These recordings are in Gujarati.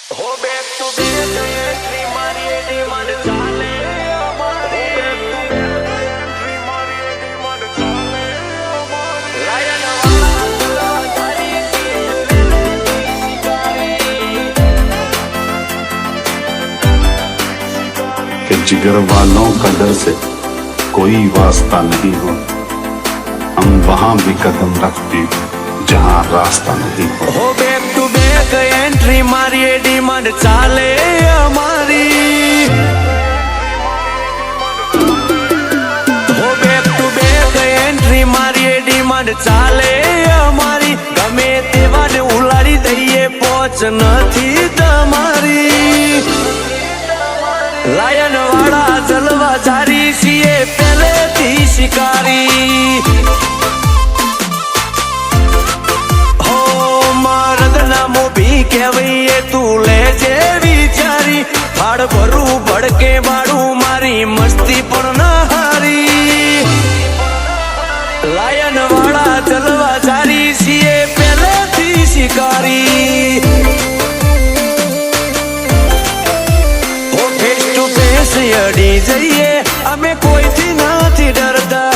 हो बैक टू बैक एंट्री मारिए डिमांड चाले हमारी बैक टू बैक एंट्री मारिए डिमांड चाले हमारी लायन वाला तारी की शिकारी कि जिगर वालों का डर से कोई वास्ता नहीं हो, हम वहां भी कदम रखते जहां रास्ता नहीं हो। हो बैक टू बैक एंट्री मारिए डिमांड चाले हमारी हो बैक टू बैक एंट्री मारिए डिमांड चाले हमारी गमे तेवाने उलाड़ी दઈએ पહોंच નથી તમારી લાયન વાળા જલવા જારી છીએ પહેલેથી શિકારી કહેવાય તું લેજે વિચારી ભાડ ભરું ભડકે બાળું મારી મસ્તી પણ ન હારી લાયન વાળા ચલવા જારી છીએ પહેલેથી શિકારી હો ફેસ ટુ ફેસ અડી જઈએ અમે કોઈથી નથી ડરતા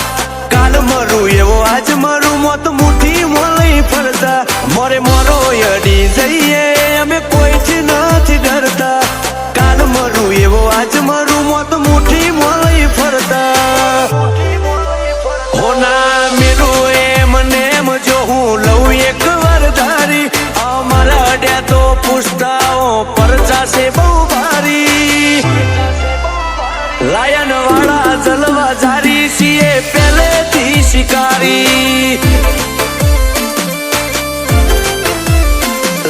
કાલ મરું એવો આજ મરું મોત મુઠ્ઠી મોલઈ ફરતા મોરે મોરો અડી જઈએ અમે કોઈથી નથી ડરતા કાલ મરું એવો આજ મરું મોત મુઠ્ઠી મોલઈ ફરતા હોના મેરું એમ નેમ જો હું લઉં એક વાર ધારી અમારા અડ્યા તો પૂછતાઓ પરચા છે બહુ ભારી લાયન વાળા જલવા જારી છીએ પહેલેથી શિકારી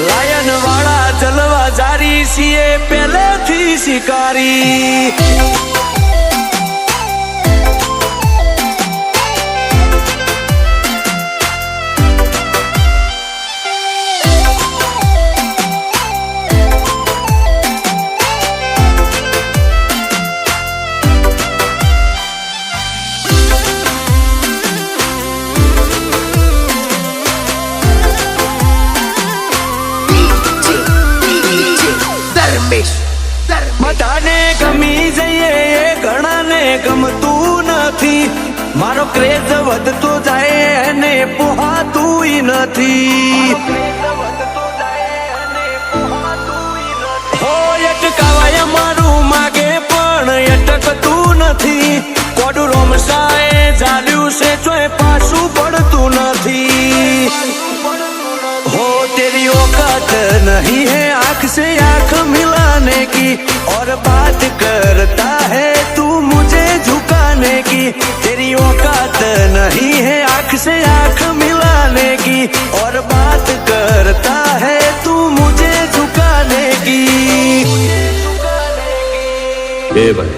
લાયન વાળા જલવા જારી છીએ પહેલેથી શિકારી બધાને ગમી જઈએ એ ઘણાને ગમતું નથી મારો ક્રેઝ વધતો જાય એને પોહાતું નથી હો અટકાવાય મારું માગે પણ અટકતું નથી કોડું રોમસાએ જાલ્યું છે ચોય પાછું પડતું નથી हो तेरी औकात नहीं है आंख से आंख मिलाने की और बात करता है तू मुझे झुकाने की तेरी औकात नहीं है आंख से आंख मिलाने की और बात करता है तू मुझे झुकाने की ए भाई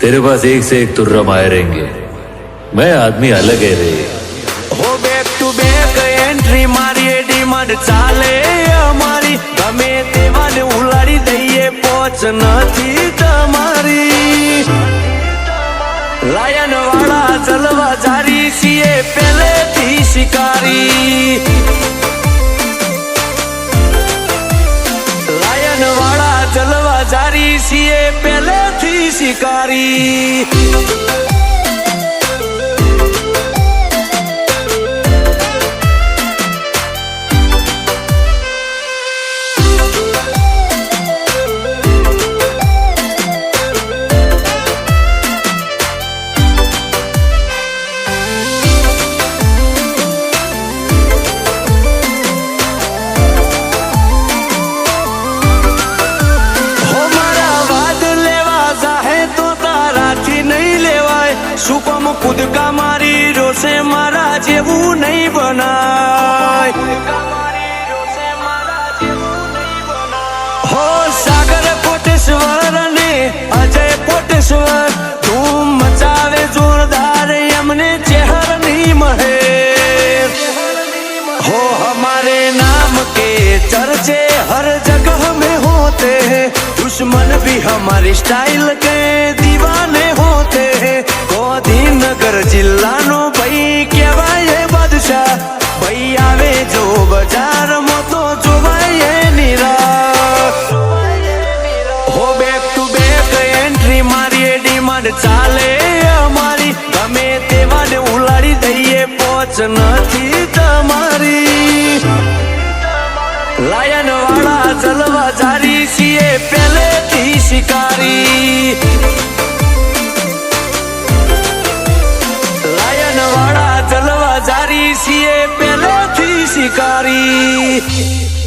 तेरे पास एक से एक तुर्रा आए रहेंगे मैं आदमी अलग है रे हो बैक टू बैक एंट्री मारिए डिमांड चाले हमारी गमे तेवाने उलाड़ी दઈએ પહોંચ નથી તમારી લાયન વાળા જલવા જારી છીએ પહેલેથી શિકારી લાયન વાળા જલવા જારી છીએ પહેલેથી શિકારી સુકમ કુદકા મારી રોશે મારા જેવું નહીં બનાય હો સાગર કોટેશ્વર ને અજય કોટેશ્વર ધૂમ મચાવે જોરદાર એમને ચહેર નહીં મળે हो हमारे नाम के चर्चे हर जगह में होते हैं दुश्मन भी हमारी स्टाइल के दीवाने होते हैं गांधीनगर जिल्लानो भाई कहेवाय बादशाह भाई आवे जो बजार में तो जोवाय निरा ચાલે અમારી ગમે તેવાને ઉલાડી દઈએ પોચ નથી તમારી લાયન વાળા જલવા જારી છીએ પહેલેથી શિકારી લાયન વાળા જલવા જારી છીએ પહેલેથી શિકારી